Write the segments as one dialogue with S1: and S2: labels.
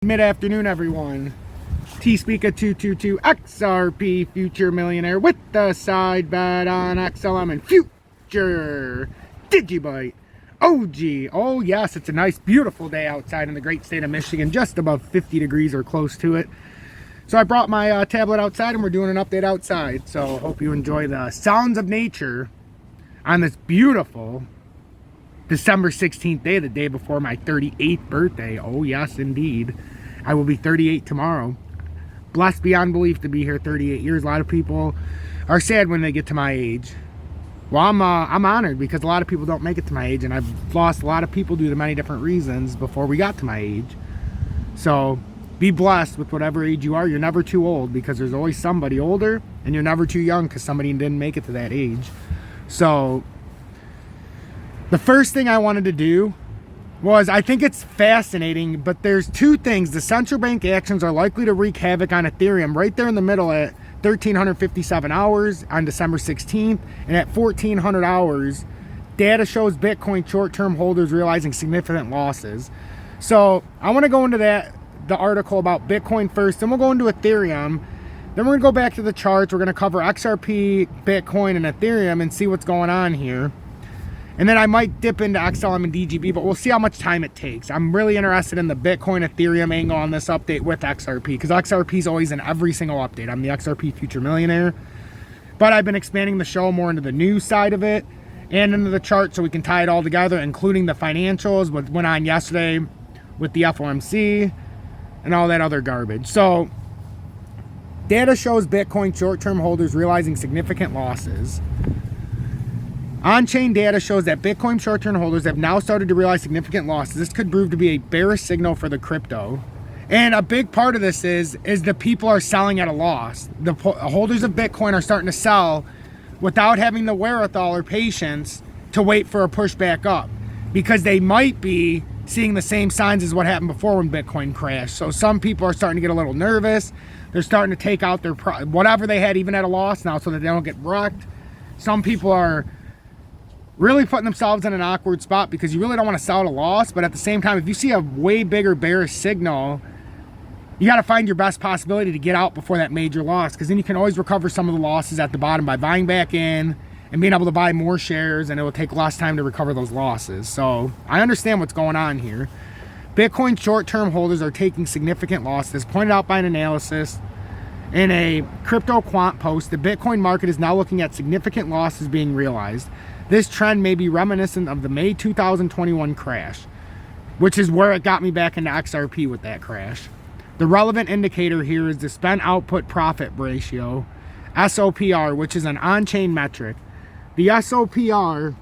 S1: Mid-afternoon, everyone. T-Speaker 222 XRP Future Millionaire with the side bet on XLM and Future Digibyte OG. Oh yes, it's a nice beautiful day outside in the great state of Michigan, just above 50 degrees or close to it. So I brought my tablet outside and we're doing an update outside. So hope you enjoy the sounds of nature on this beautiful December 16th day, the day before my 38th birthday. Oh yes, indeed. I will be 38 tomorrow. Blessed beyond belief to be here 38 years. A lot of people are sad when they get to my age. Well, I'm honored because a lot of people don't make it to my age, and I've lost a lot of people due to many different reasons before we got to my age. So be blessed with whatever age you are. You're never too old because there's always somebody older, and you're never too young because somebody didn't make it to that age. So the first thing I wanted to do was, I think it's fascinating, but there's two things. The central bank actions are likely to wreak havoc on Ethereum right there in the middle at 1,357 hours on December 16th, and at 1,400 hours, data shows Bitcoin short-term holders realizing significant losses. So I want to go into the article about Bitcoin first, then we'll go into Ethereum, then we're going to go back to the charts. We're going to cover XRP, Bitcoin, and Ethereum and see what's going on here. And then I might dip into XLM and DGB, but we'll see how much time it takes. I'm really interested in the Bitcoin Ethereum angle on this update with XRP, because XRP is always in every single update. I'm the XRP Future Millionaire. But I've been expanding the show more into the news side of it and into the chart so we can tie it all together, including the financials, what went on yesterday with the FOMC and all that other garbage. So data shows Bitcoin short-term holders realizing significant losses. On-chain data shows that Bitcoin short-term holders have now started to realize significant losses. This could prove to be a bearish signal for the crypto. And a big part of this is the people are selling at a loss. The holders of Bitcoin are starting to sell without having the wherewithal or patience to wait for a push back up, because they might be seeing the same signs as what happened before when Bitcoin crashed. So some people are starting to get a little nervous. They're starting to take out their whatever they had even at a loss now so that they don't get wrecked. Some people are really putting themselves in an awkward spot because you really don't want to sell at a loss, but at the same time, if you see a way bigger bearish signal, you got to find your best possibility to get out before that major loss, because then you can always recover some of the losses at the bottom by buying back in and being able to buy more shares, and it will take less time to recover those losses. So I understand what's going on here. Bitcoin short-term holders are taking significant losses. Pointed out by an analyst in a crypto quant post, the Bitcoin market is now looking at significant losses being realized. This trend may be reminiscent of the May 2021 crash, which is where it got me back into XRP with that crash. The relevant indicator here is the spent output profit ratio, SOPR, which is an on-chain metric. The SOPR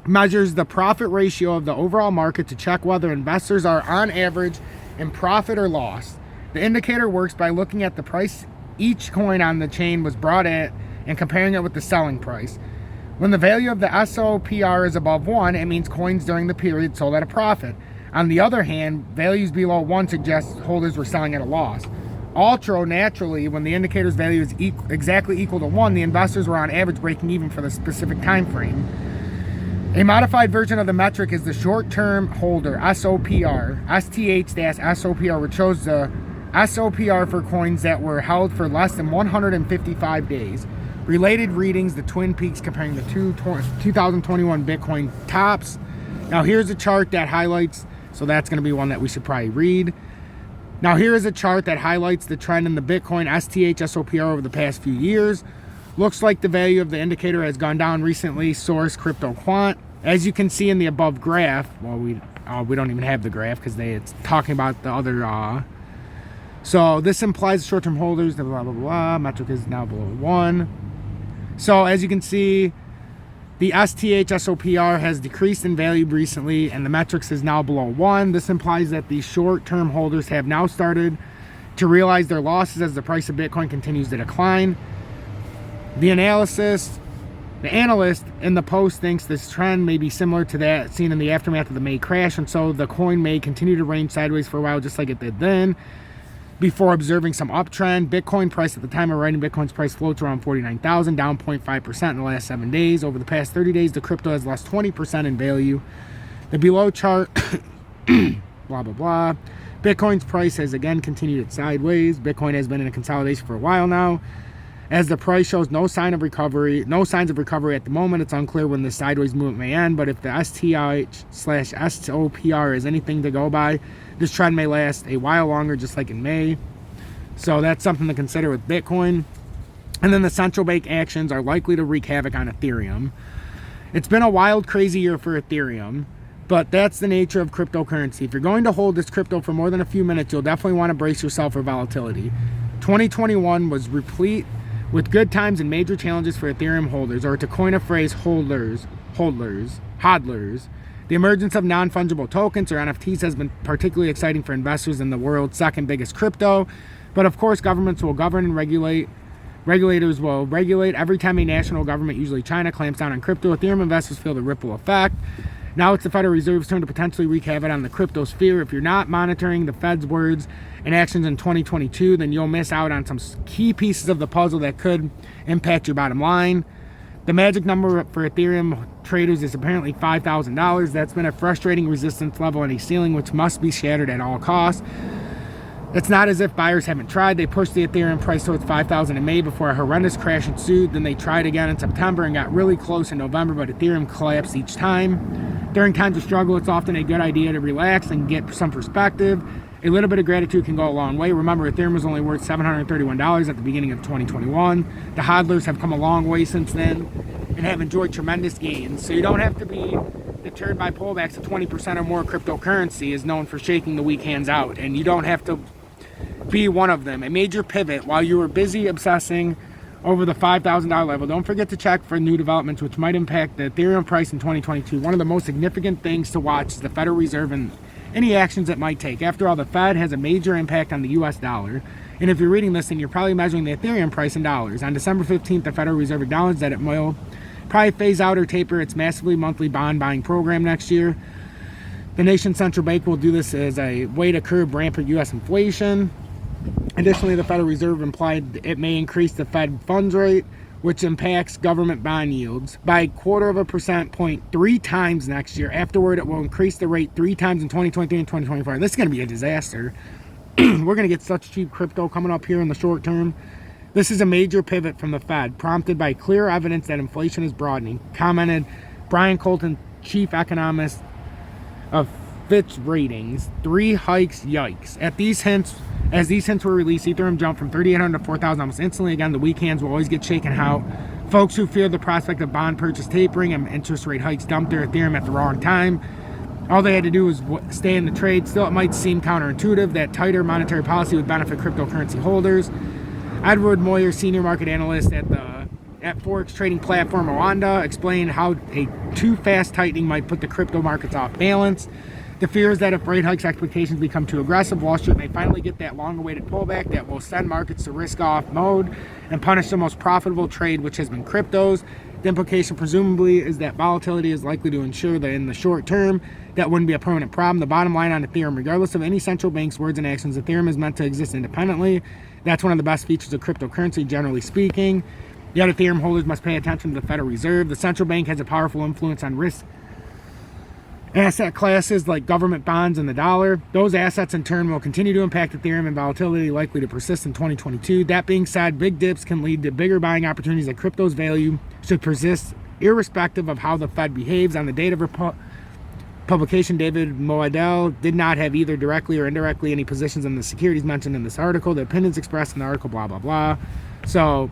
S1: measures the profit ratio of the overall market to check whether investors are on average in profit or loss. The indicator works by looking at the price each coin on the chain was brought at and comparing it with the selling price. When the value of the SOPR is above 1, it means coins during the period sold at a profit. On the other hand, values below 1 suggest holders were selling at a loss. Also, naturally, when the indicator's value is exactly equal to 1, the investors were on average breaking even for the specific time frame. A modified version of the metric is the short-term holder, SOPR. STH-SOPR, which shows the SOPR for coins that were held for less than 155 days. Related readings, the Twin Peaks comparing the 2021 Bitcoin tops. Now here's a chart that highlights, so that's going to be one that we should probably read. Now here is a chart that highlights the trend in the Bitcoin STH SOPR over the past few years. Looks like the value of the indicator has gone down recently. Source Crypto Quant. As you can see in the above graph, well, we don't even have the graph because it's talking about the other. So this implies short-term holders, blah, blah, blah, blah. Metric is now below 1. So as you can see, the STH SOPR has decreased in value recently, and the metrics is now below 1. This implies that the short-term holders have now started to realize their losses as the price of Bitcoin continues to decline. The analyst in the post thinks this trend may be similar to that seen in the aftermath of the May crash, and so the coin may continue to range sideways for a while, just like it did then, before observing some uptrend. Bitcoin price at the time of writing, Bitcoin's price floats around 49,000, down 0.5% in the last 7 days. Over the past 30 days, the crypto has lost 20% in value. The below chart, blah, blah, blah. Bitcoin's price has again continued its sideways. Bitcoin has been in a consolidation for a while now. As the price shows no signs of recovery at the moment, it's unclear when the sideways movement may end, but if the STH/SOPR is anything to go by, this trend may last a while longer, just like in May. So that's something to consider with Bitcoin. And then the central bank actions are likely to wreak havoc on Ethereum. It's been a wild, crazy year for Ethereum, but that's the nature of cryptocurrency. If you're going to hold this crypto for more than a few minutes, you'll definitely want to brace yourself for volatility. 2021 was replete with good times and major challenges for Ethereum holders, or to coin a phrase, hodlers. The emergence of non-fungible tokens, or NFTs, has been particularly exciting for investors in the world's second biggest crypto. But of course, governments will govern and regulate. Regulators will regulate. Every time a national government, usually China, clamps down on crypto, Ethereum investors feel the ripple effect. Now it's the Federal Reserve's turn to potentially wreak havoc on the crypto sphere. If you're not monitoring the Fed's words and actions in 2022, then you'll miss out on some key pieces of the puzzle that could impact your bottom line. The magic number for Ethereum traders is apparently $5,000. That's been a frustrating resistance level and a ceiling which must be shattered at all costs. It's not as if buyers haven't tried. They pushed the Ethereum price towards $5,000 in May before a horrendous crash ensued. Then they tried again in September and got really close in November, but Ethereum collapsed each time. During times of struggle, it's often a good idea to relax and get some perspective. A little bit of gratitude can go a long way. Remember, Ethereum was only worth $731 at the beginning of 2021. The hodlers have come a long way since then and have enjoyed tremendous gains. So you don't have to be deterred by pullbacks of 20% or more. Cryptocurrency is known for shaking the weak hands out, and you don't have to be one of them. A major pivot while you were busy obsessing over the $5,000 level. Don't forget to check for new developments which might impact the Ethereum price in 2022. One of the most significant things to watch is the Federal Reserve and any actions it might take. After all, the Fed has a major impact on the US dollar. And if you're reading this, then you're probably measuring the Ethereum price in dollars. On December 15th, the Federal Reserve acknowledged that it will probably phase out or taper its massively monthly bond buying program next year. The nation's central bank will do this as a way to curb rampant US inflation. Additionally, the Federal Reserve implied it may increase the Fed funds rate, which impacts government bond yields by 0.25 percentage point 3 times next year. Afterward, it will increase the rate 3 times in 2023 and 2024. This is going to be a disaster. We're going to get such cheap crypto coming up here in the short term. This is a major pivot from the Fed, prompted by clear evidence that inflation is broadening, commented Brian Colton, chief economist of Fitch Ratings. 3 hikes, yikes. As these hints were released, Ethereum jumped from 3,800 to 4,000 almost instantly. Again, the weak hands will always get shaken out. Folks who fear the prospect of bond purchase tapering and interest rate hikes dumped their Ethereum at the wrong time. All they had to do was stay in the trade. Still, it might seem counterintuitive that tighter monetary policy would benefit cryptocurrency holders. Edward Moyer, senior market analyst at Forex trading platform Oanda, explained how a too fast tightening might put the crypto markets off balance. The fear is that if rate hikes expectations become too aggressive, Wall Street may finally get that long-awaited pullback that will send markets to risk-off mode and punish the most profitable trade, which has been cryptos. The implication, presumably, is that volatility is likely to ensure that in the short term, that wouldn't be a permanent problem. The bottom line on Ethereum, regardless of any central bank's words and actions, Ethereum is meant to exist independently. That's one of the best features of cryptocurrency, generally speaking. Yet Ethereum holders must pay attention to the Federal Reserve. The central bank has a powerful influence on risk asset classes like government bonds and the dollar. Those assets in turn will continue to impact Ethereum, and volatility likely to persist in 2022. That being said, big dips can lead to bigger buying opportunities that crypto's value should persist irrespective of how the Fed behaves. On the date of publication, David Moadel did not have either directly or indirectly any positions in the securities mentioned in this article. The opinions expressed in the article, blah, blah, blah. So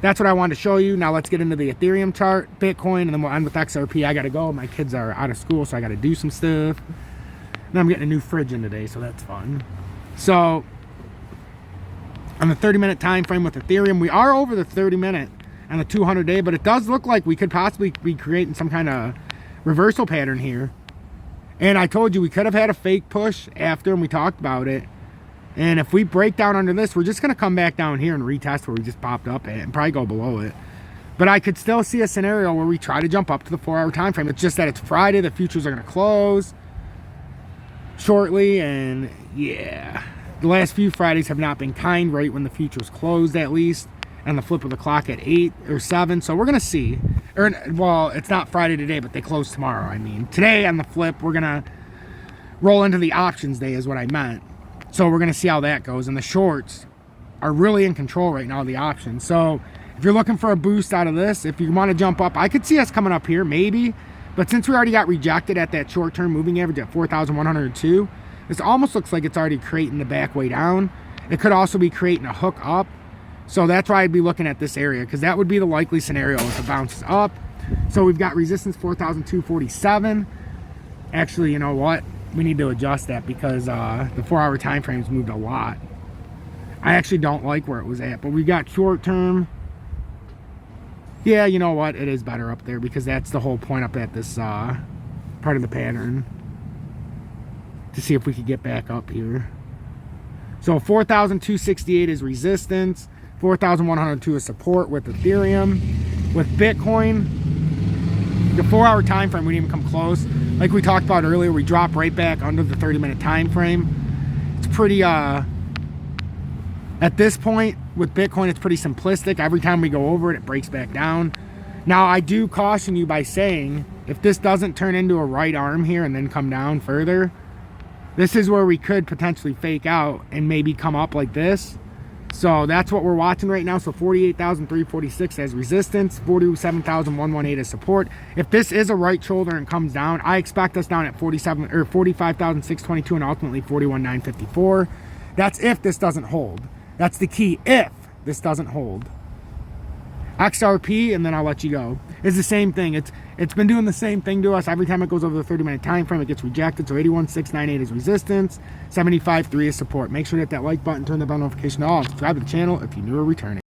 S1: that's what I wanted to show you. Now let's get into the Ethereum chart, Bitcoin, and then we'll end with XRP. I got to go. My kids are out of school, so I got to do some stuff. And I'm getting a new fridge in today, so that's fun. So on the 30-minute time frame with Ethereum, we are over the 30-minute and the 200-day, but it does look like we could possibly be creating some kind of reversal pattern here. And I told you we could have had a fake push after, and we talked about it. And if we break down under this, we're just going to come back down here and retest where we just popped up at and probably go below it. But I could still see a scenario where we try to jump up to the 4-hour time frame. It's just that it's Friday. The futures are going to close shortly. And yeah, the last few Fridays have not been kind, right when the futures closed at least. And the flip of the clock at 8 or 7. So we're going to see. Well, it's not Friday today, but they close tomorrow. I mean, today on the flip, we're going to roll into the options day is what I meant. So we're going to see how that goes. And the shorts are really in control right now of the options. So if you're looking for a boost out of this, if you want to jump up, I could see us coming up here maybe. But since we already got rejected at that short-term moving average at 4,102, this almost looks like it's already creating the back way down. It could also be creating a hook up. So that's why I'd be looking at this area, because that would be the likely scenario if it bounces up. So we've got resistance 4,247. Actually, you know what? We need to adjust that because the 4-hour time frame's moved a lot. I actually don't like where it was at, but we got short-term. Yeah, you know what? It is better up there because that's the whole point up at this part of the pattern. To see if we could get back up here. So 4,268 is resistance. 4,102 is support with Ethereum. With Bitcoin, the 4-hour time frame, we didn't even come close. Like we talked about earlier, we drop right back under the 30-minute time frame. It's pretty, at this point, with Bitcoin, it's pretty simplistic. Every time we go over it, it breaks back down. Now, I do caution you by saying, if this doesn't turn into a right arm here and then come down further, this is where we could potentially fake out and maybe come up like this. So that's what we're watching right now. So 48,346 as resistance, 47,118 as support. If this is a right shoulder and comes down, I expect us down at 45,622 and ultimately 41,954. That's if this doesn't hold. That's the key, if this doesn't hold. XRP, and then I'll let you go, is the same thing. It's been doing the same thing to us. Every time it goes over the 30-minute time frame, it gets rejected. So 81,698 is resistance, 75,3 is support. Make sure to hit that like button, turn the bell notification on, subscribe to the channel if you're new or returning.